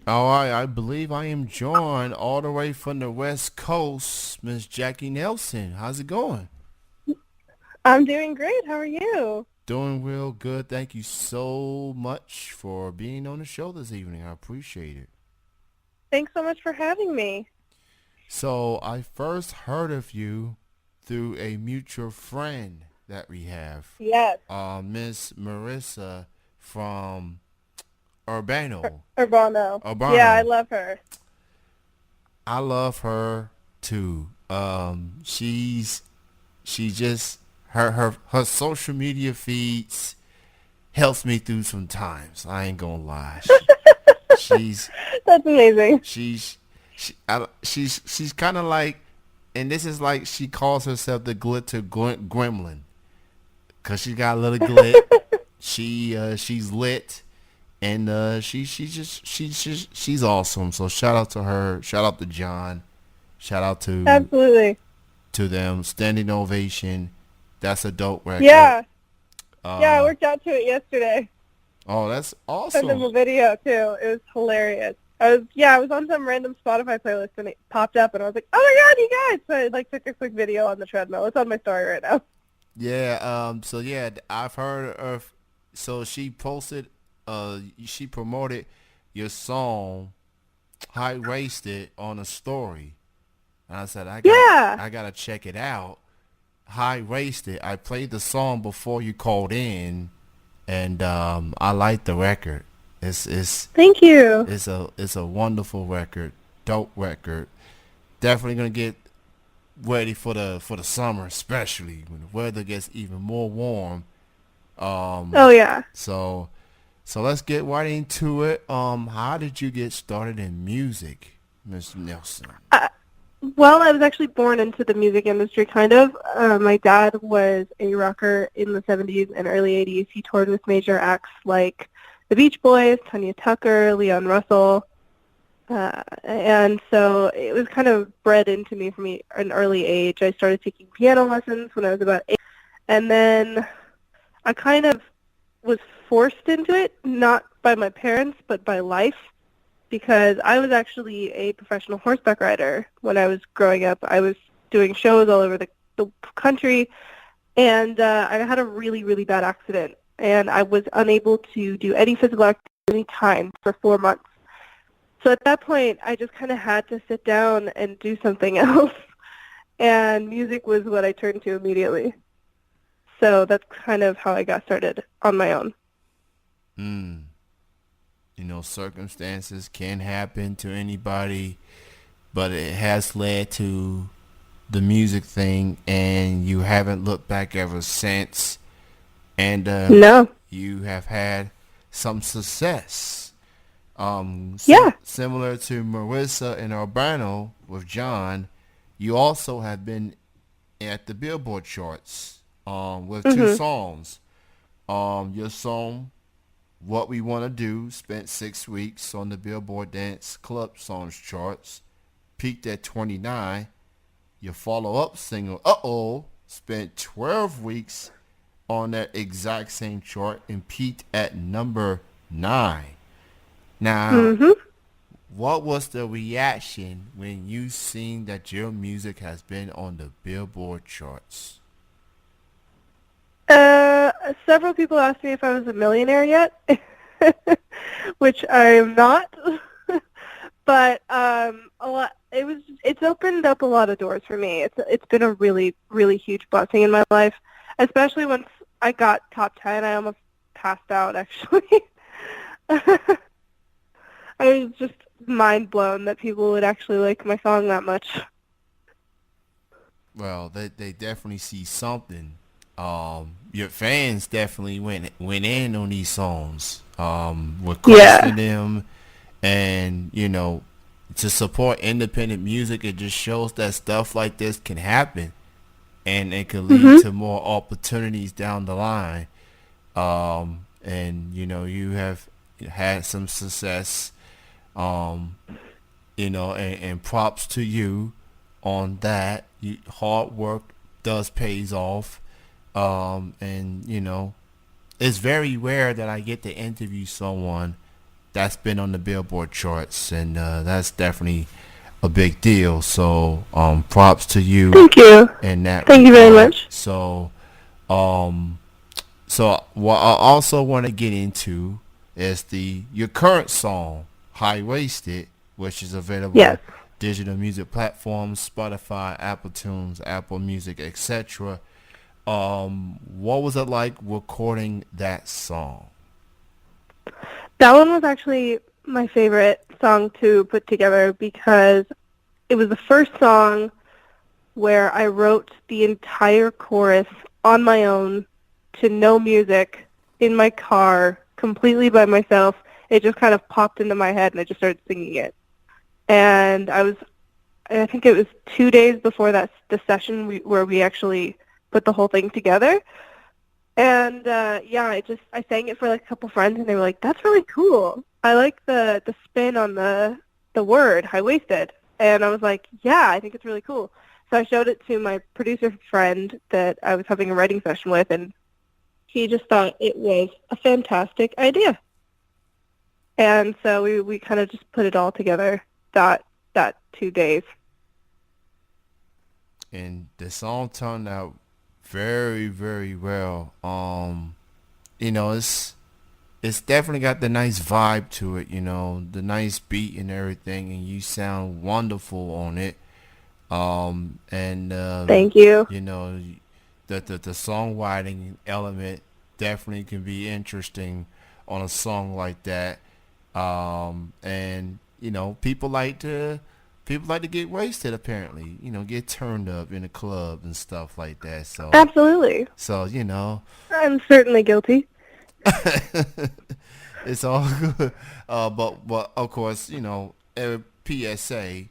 All right, I believe I am joined all the way from the West Coast, Miss Jackie Nelson. How's it going? I'm doing great. How are you? Doing real good. Thank you so much for being on the show this evening. I appreciate it. Thanks so much for having me. So I first heard of you through a mutual friend that we have, Yes, Miss Marissa from Urbano. Urbano. Yeah, I Urbano. love her. I love her too. She just her social media feeds helps me through some times. I ain't gonna lie. She's That's amazing. she's she's kind of like, and this is like she calls herself the glitter gremlin, cause she got a little glit. She's lit, and she's awesome. So shout out to her. Shout out to John. Shout out Absolutely. to them. Standing ovation. That's a dope record. Yeah. Yeah, I Uh worked out to it yesterday. oh, that's Sent them awesome. a video too. It was hilarious. I was on some random Spotify playlist and it popped up and I was like, oh my god, you guys! So I took a quick video on the treadmill. It's on my story right now. Yeah. So yeah, I've heard of. So she posted. She promoted your song "High Waisted" on a story, and I said Yeah. I gotta check it out. High Waisted. I played the song before you called in, and I like the record. It's it's Thank you. it's a wonderful record, dope record. Definitely gonna get ready for the summer, especially when the weather gets even more warm. Um, Oh yeah. so so let's get right into it. How did you get started in music, Miss Nelson? Uh, Well, I was actually born into the music industry, kind of. My dad was a rocker in the 70s and early 80s. He toured with major acts like the Beach Boys, Tanya Tucker, Leon Russell. And so it was kind of bred into me from an early age. I started taking piano lessons when I was about 8. And then I kind of was forced into it, not by my parents, but by life because I was actually a professional horseback rider when I was growing up. I was doing shows all over the country, and I had a really, really bad accident, and I was unable to do any physical activity any time for 4 months. So at that point, I just kind of had to sit down and do something else, and music was what I turned to immediately. So that's kind of how I got started on my own. Mm, circumstances can happen to anybody, but it has led to the music thing, and you haven't looked back ever since. And No. you have had some success. Yeah. Similar to Marissa and Urbano with John, you also have been at the Billboard charts with two Mhm. songs. Your song "What We Want to Do" spent 6 weeks on the Billboard Dance Club Songs charts, peaked at 29. Your follow-up single "Uh-Oh" spent 12 weeks on that exact same chart and peaked at number 9. Now, Mhm. what was the reaction when you seen that your music has been on the Billboard charts? Several people asked me if I was a millionaire yet, which I am not. But a lot. It's opened up a lot of doors for me. It's been a really, really huge blessing in my life, especially once I got top 10. I almost passed out actually. I was just mind blown that people would actually like my song that much. Well, they definitely see something. Your fans definitely went in on these songs, requesting Yeah. them, and to support independent music. It just shows that stuff like this can happen, and it can lead Mhm. to more opportunities down the line. And you have had some success. Um, and props to you on that. Hard work does pays off. And it's very rare that I get to interview someone that's been on the Billboard charts, and that's definitely a big deal. So props to you Thank you. in that Thank you very regard. much. Um, so what I also want to get into is the your current song, High Waisted, which is available on Yes. digital music platforms, Spotify, Apple Tunes, Apple Music, etc. What was it like recording that song? That one was actually my favorite song to put together because it was the first song where I wrote the entire chorus on my own to no music in my car completely by myself. It just kind of popped into my head and I just started singing it. And I think it was 2 days before the session where we actually put the whole thing together. And yeah, I sang it for like a couple friends, and they were like, "That's really cool. I like the spin on the word high waisted." And I was like, "Yeah, I think it's really cool." So I showed it to my producer friend that I was having a writing session with, and he just thought it was a fantastic idea. And so we kind of just put it all together that 2 days. And the song turned out very, very well. It's definitely got the nice vibe to it, the nice beat and everything, and you sound wonderful on it. And Thank you. you know, the songwriting element definitely can be interesting on a song like that. And people like to get wasted apparently, get turned up in a club and stuff like that. So Absolutely. so I'm certainly guilty. it's all good. But of course, PSA,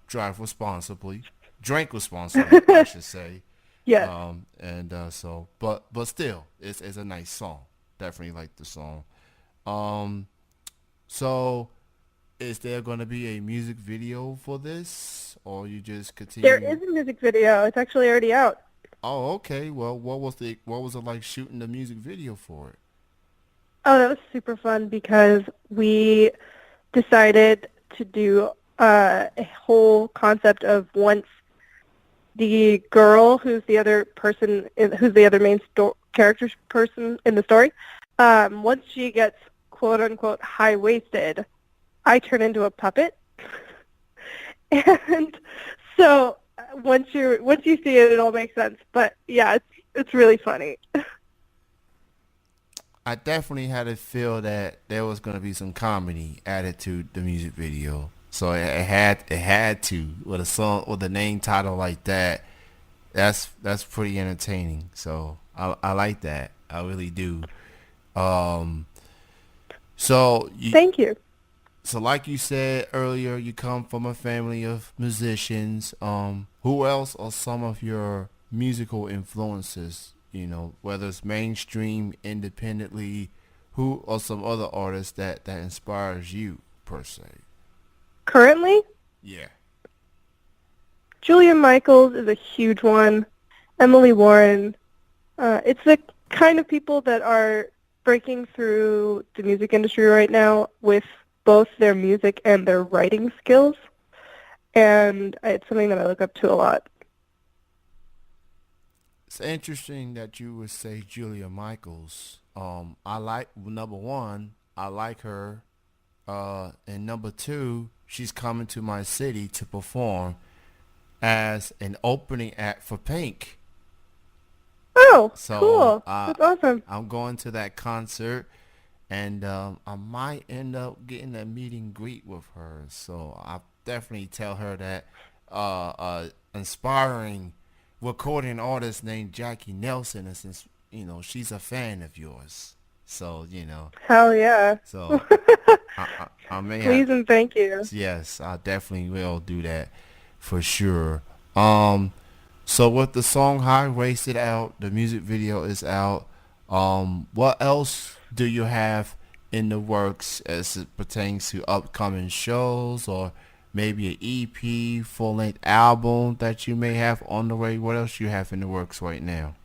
drive responsibly, drink responsibly, I should say. Yes. And but still, it's a nice song. Definitely like the song. Um, so is there going to be a music video for this, or you just There continue? is a music video. It's actually already out. Oh, okay. Well, what was it like shooting the music video for it? Oh, that was super fun because we decided to do a whole concept of once the girl, who's the other main character person in the story, once she gets quote unquote high waisted, I turn into a puppet, and so once you see it, it all makes sense. But yeah, it's really funny. I definitely had to feel that there was going to be some comedy added to the music video. So it had to with a song with a name title like that. That's pretty entertaining. So I like that. I really do. Um. So you Thank you. so like you said earlier, you come from a family of musicians. Who else are some of your musical influences? Whether it's mainstream, independently, who are some other artists that inspires you per se? Currently, Yeah. Julia Michaels is a huge one. Emily Warren. It's the kind of people that are breaking through the music industry right now with both their music and their writing skills, and it's something that I look up to a lot. It's interesting that you would say Julia Michaels. I like number one, I like her. And number two, she's coming to my city to perform as an opening act for Pink. Oh, So cool. That's awesome. I'm going to that concert, and I might end up getting a meet and greet with her. So I definitely tell her that inspiring recording artist named Jaki Nelson, and since she's a fan of yours, so Hell yeah. so I may have. Please and thank you. Yes, I definitely will do that for sure. So with the song High Waisted out, the music video is out. What else do you have in the works as it pertains to upcoming shows, or maybe an EP, full length album that you may have on the way? What else you have in the works right now?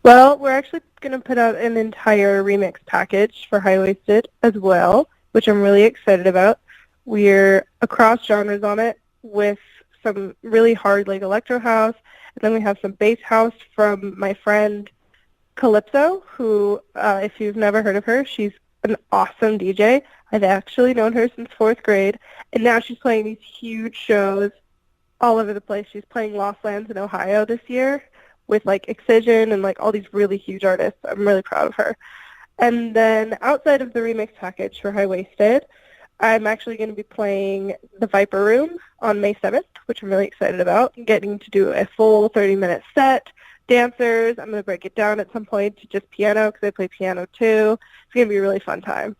Well, we're actually going to put out an entire remix package for High Waisted as well, which I'm really excited about. We're across genres on it with some really hard like electro house, and then we have some bass house from my friend Calypso, who, if you've never heard of her, she's an awesome DJ. I've actually known her since fourth grade, and now she's playing these huge shows all over the place. She's playing Lost Lands in Ohio this year with like Excision and like all these really huge artists. I'm really proud of her. And then outside of the remix package for High Waisted, I'm actually going to be playing the Viper Room on May 7th, which I'm really excited about. Getting to do a full 30-minute set, dancers. I'm going to break it down at some point to just piano because I play piano too. It's going to be a really fun time.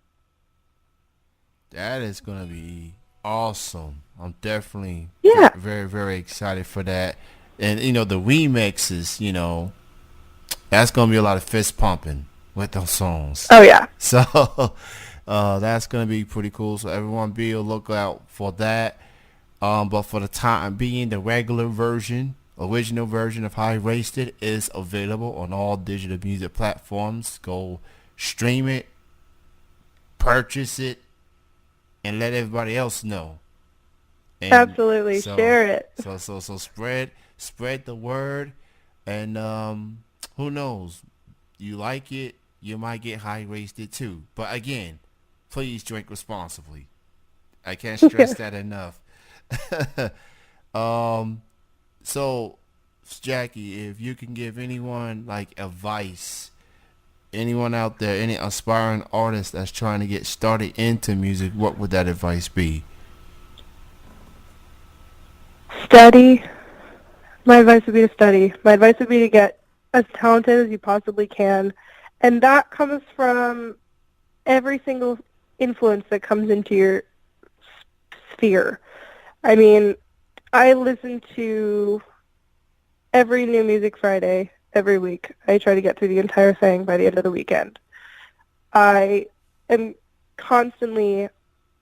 That is going to be awesome. I'm definitely Yeah. very, very excited for that. And, the remixes, that's going to be a lot of fist pumping with those songs. Oh, yeah. So that's going to be pretty cool. So everyone be a lookout for that. But for the time being, the regular version, original version of High Waisted is available on all digital music platforms. Go stream it, purchase it, and let everybody else know. And absolutely, share it. So spread the word, and who knows? You like it, you might get high waisted too. But again, please drink responsibly. I can't stress that enough. So Jackie, if you can give anyone like advice, anyone out there, any aspiring artist that's trying to get started into music, what would that advice be? Study. My advice would be to study. My advice would be to get as talented as you possibly can. And that comes from every single influence that comes into your sphere. I mean, I listen to every new Music Friday every week. I try to get through the entire thing by the end of the weekend. I am constantly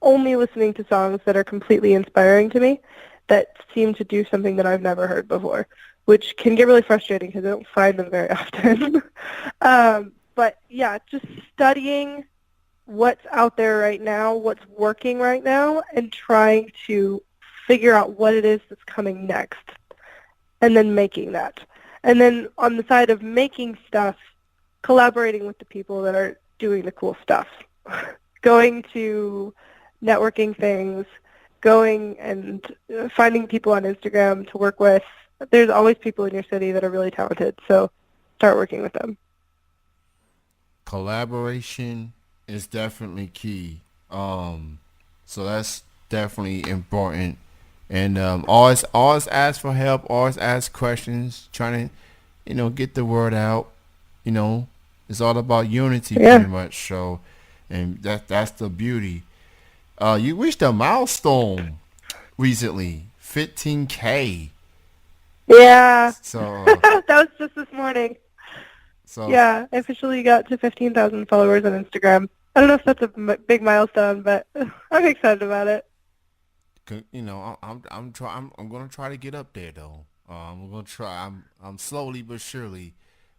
only listening to songs that are completely inspiring to me, that seem to do something that I've never heard before, which can get really frustrating because I don't find them very often. But yeah, just studying what's out there right now, what's working right now, and trying to figure out what it is that's coming next, and then making that. And then on the side of making stuff, collaborating with the people that are doing the cool stuff. Going to networking things, going and finding people on Instagram to work with. There's always people in your city that are really talented, so start working with them. Collaboration is definitely key. So that's definitely important. And always ask for help, always ask questions, trying to, get the word out. It's all about unity pretty much. So, and that's the beauty. You reached a milestone recently, 15K. Yeah. So that was just this morning. So yeah, I officially got to 15,000 followers on Instagram. I don't know if that's a big milestone, but I'm excited about it. I'm gonna try to get up there though. I'm gonna try. I'm slowly but surely,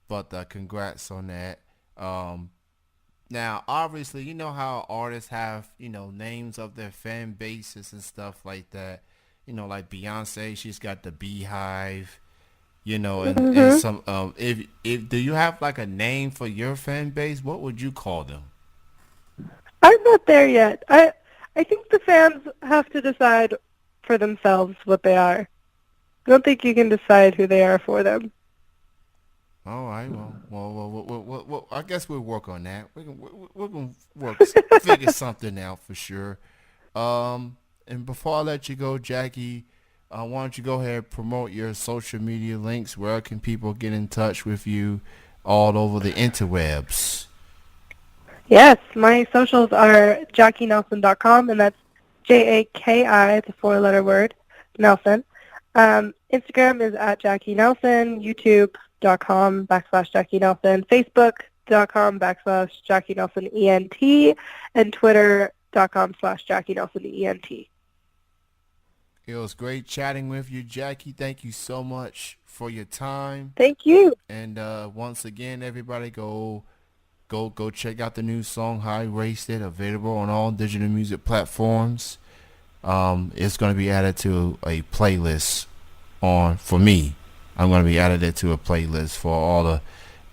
but congrats on that. Now, obviously, you know how artists have, names of their fan bases and stuff like that. Like Beyonce, she's got the Beehive, and some, if do you have like a name for your fan base? What would you call them? I'm not there yet. I think the fans have to decide for themselves what they are. I don't think you can decide who they are for them. All right. Well, I guess we'll work on that. We're gonna figure something out for sure. And before I let you go, Jackie, why don't you go ahead and promote your social media links? Where can people get in touch with you all over the interwebs? Yes, my socials are JakiNelson.com, and that's Jaki, the four-letter word, Nelson. Instagram is at Jaki Nelson, YouTube.com/Jaki Nelson, Facebook.com/Jaki Nelson ENT, and Twitter.com/Jaki Nelson ENT. It was great chatting with you, Jackie. Thank you so much for your time. Thank you. And once again, everybody go check out the new song "High Wasted," available on all digital music platforms. It's going to be added to a playlist on for me. I'm going to be added it to a playlist for all the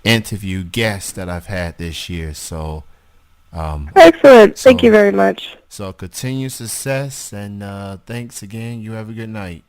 interview guests that I've had this year. So Excellent. Thank you so very much. continued success and thanks again. You have a good night.